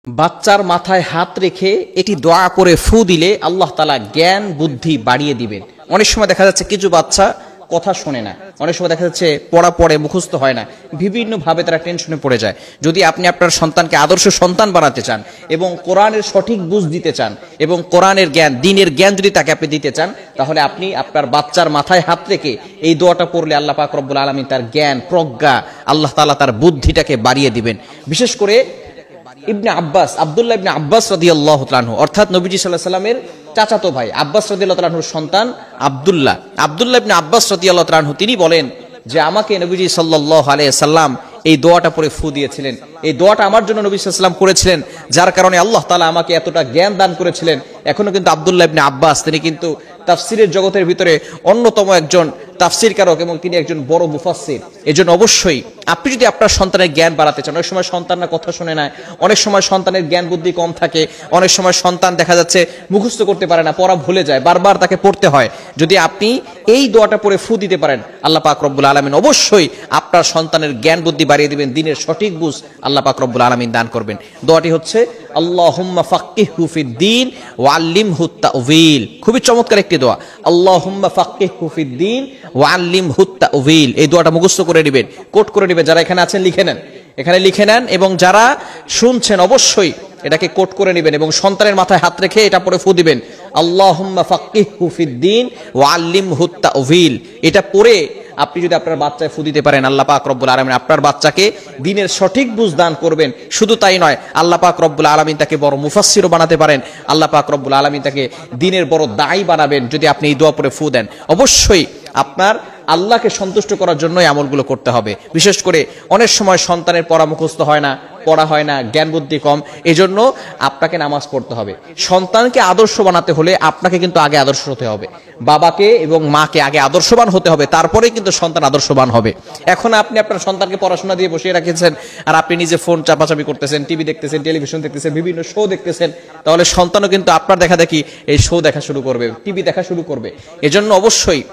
বাচ্চার মাথায় হাত রেখে এটি দোয়া করে ফু দিলে আল্লাহ তাআলা জ্ঞান বুদ্ধি বাড়িয়ে দিবেন। অনেক সময় দেখা যাচ্ছে কিছু বাচ্চা কথা শোনে না, অনেক সময় দেখা যাচ্ছে পড়া পড়ে মুখস্থ হয় না, বিভিন্নভাবে তারা টেনশনে পড়ে যায়। যদি আপনি আপনার সন্তানকে আদর্শ সন্তান বানাতে চান এবং কোরআনের সঠিক বুঝ দিতে চান এবং কোরআনের জ্ঞান দ্বীনের জ্ঞান যদি তাকে আপনি দিতে চান, তাহলে আপনি আপনার বাচ্চার মাথায় হাত রেখে এই দোয়াটা পড়লে আল্লাহ পাক রব্বুল আলামিন তার জ্ঞান প্রজ্ঞা আল্লাহ তাআলা তার বুদ্ধিটাকে বাড়িয়ে দিবেন। বিশেষ করে ইবনে আব্বাস, আব্দুল্লাহ ইবনে আব্বাস রাদিয়াল্লাহু তাআলা আনহু, অর্থাৎ নবীজি সাল্লাল্লাহু আলাইহি সাল্লামের চাচাতো ভাই আব্বাস রাদিয়াল্লাহু তাআলা আনহুর সন্তান আব্দুল্লাহ ইবনে আব্বাস রাদিয়াল্লাহু তাআলা আনহু, তিনি বলেন যে আমাকে নবীজি সাল্লাল্লাহু আলাইহি সাল্লাম এই দোয়াটা পড়ে ফু দিয়েছিলেন। এই দোয়াটা আমার জন্য নবী সাল্লাল্লাহু আলাইহি সাল্লাম করেছিলেন, যার কারণে আল্লাহ তাআলা আমাকে এতটা জ্ঞান দান করেছিলেন। এখনো কিন্তু আব্দুল্লাহ ইবনে আব্বাস তিনি কিন্তু তাফসিরের জগতের ভিতরে অন্যতম একজন তাফসিরকারক এবং তিনি একজন বড় মুফাসসির। এজন্য অবশ্যই আপনি যদি আপনার সন্তানের জ্ঞান বাড়াতে চান, অনেক সময় সন্তানরা কথা শুনে না, অনেক সময় সন্তানের জ্ঞান বুদ্ধি কম থাকে, অনেক সময় সন্তান দেখা যাচ্ছে মুখস্থ করতে পারে না, পড়া ভুলে যায়, বারবার তাকে পড়তে হয়। যদি আপনি এই দোয়াটা পড়ে ফু দিতে পারেন, আল্লাহ পাক রব্বুল আলামিন অবশ্যই আপনার সন্তানের জ্ঞান বুদ্ধি বাড়িয়ে দিবেন, দ্বীনের সঠিক বুঝ আল্লাহ পাক রব্বুল আলামিন দান করবেন। দোয়াটি হচ্ছে আল্লাহুম্মা ফাক্কিহহু ফিদ-দীন ওয়া আল্লিমহু তা'উযীল। খুবই চমৎকার একটি দোয়া, আল্লাহুম্মা ফাক্কিহহু ফিদ-দীন ওয়া আল্লিমহু তা'উযীল। এই দোয়াটা মুখস্থ করে নেবেন, কোট করে নেবেন। যারা এখানে আছেন লিখে নেন, এখানে লিখে নেন, এবং যারা শুনছেন অবশ্যই এটাকে কোট করে নেবেন এবং সন্তানের মাথায় হাত রেখে এটা পড়ে ফু দিবেন, আল্লাহুম্মা ফাক্কিহহু ফিদ-দীন ওয়া আল্লিমহু তা'উযীল। এটা পড়ে আপনি যদি আপনার বাচ্চায় ফু দিতে পারেন, আল্লাহ পাক রব্বুল আলামিন আপনার বাচ্চাকে দ্বীনের সঠিক বুঝ দান করবেন। শুধু তাই নয়, আল্লাহ পাক রব্বুল আলামিন তাকে বড় মুফাসসিরও বানাতে পারেন, আল্লাহ পাক রব্বুল আলামিন তাকে দ্বীনের বড় দায়ী বানাবেন যদি আপনি এই দোয়া পড়ে ফু দেন। অবশ্যই আপনার আল্লাহকে সন্তুষ্ট করার জন্যই আমলগুলো করতে হবে। বিশেষ করে অনেক সময় সন্তানের পড়া মুখস্থ হয় না, পড়া হয় না, জ্ঞান বুদ্ধি কম, এজন্য আপনাকে নামাজ পড়তে হবে। সন্তানকে আদর্শ বানাতে হলে আপনাকে কিন্তু আগে আদর্শ হতে হবে, বাবাকে এবং মাকে আগে আদর্শবান হতে হবে, তারপরে কিন্তু সন্তান আদর্শবান হবে। এখন আপনি আপনার সন্তানকে পড়াশোনা দিয়ে বসিয়ে রাখেছেন আর আপনি নিজে ফোন চাপাচাপি করতেছেন, টিভি দেখতেছেন, টেলিভিশন দেখতেছেন, বিভিন্ন শো দেখতেছেন, তাহলে সন্তানও কিন্তু আপনার দেখা দেখি এই শো দেখা শুরু করবে, টিভি দেখা শুরু করবে। এজন্য অবশ্যই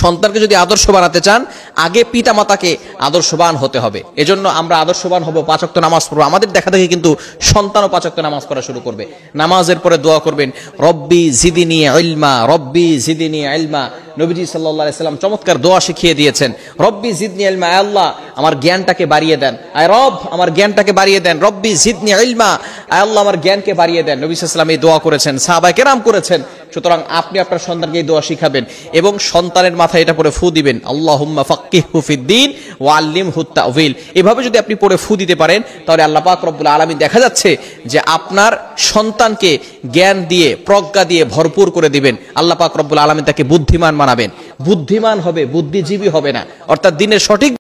সন্তানকে যদি আদর্শ বানাতে চান, আগে পিতা মাতাকে আদর্শবান হতে হবে। এজন্য আমরা আদর্শবান হব, 5 ওয়াক্ত নামাজ পড়বো, আমাদের দেখা দেখি কিন্তু সন্তানও 5 ওয়াক্ত নামাজ পড়া শুরু করবে। নামাজের পরে দোয়া করবেন, রব্বি জিদনি ইলমা, রব্বি জিদনি ইলমা। নবীজি সাল্লাল্লাহু আলাইহি সাল্লাম চমৎকার দোয়া শিখিয়ে দিয়েছেন, রব্বি জিদনি ইলমা, আয় আল্লাহ আমার জ্ঞানটাকে বাড়িয়ে দেন, আয় রব আমার জ্ঞানটাকে বাড়িয়ে দেন, রব্বি জিদনি ইলমা, আয় আল্লাহ আমার জ্ঞানকে বাড়িয়ে দেন। নবী সাল্লাল্লাহু আলাইহি সাল্লাম এই দোয়া করেছেন, সাহাবায়ে কেরাম করেছেন। সুতরাং আপনি আপনার সন্তানকে এই দোয়া শিখাবেন এবং সন্তানের মাথায় এটা পড়ে ফু দিবেন, আল্লাহুম্মা ফাক্কিহহু ফিদ-দীন ওয়া আল্লিমহু তা'উযীল। এভাবে যদি আপনি পড়ে ফু দিতে পারেন, তাহলে আল্লাহ পাক রব্বুল আলামিন দেখা যাচ্ছে যে আপনার সন্তানকে জ্ঞান দিয়ে প্রজ্ঞা দিয়ে ভরপুর করে দিবেন। আল্লাহ পাক রব্বুল আলামিন তাকে বুদ্ধিমান বানাবেন, বুদ্ধিমান হবে, বুদ্ধিজীবী হবে না, অর্থাৎ দ্বীনের সঠিক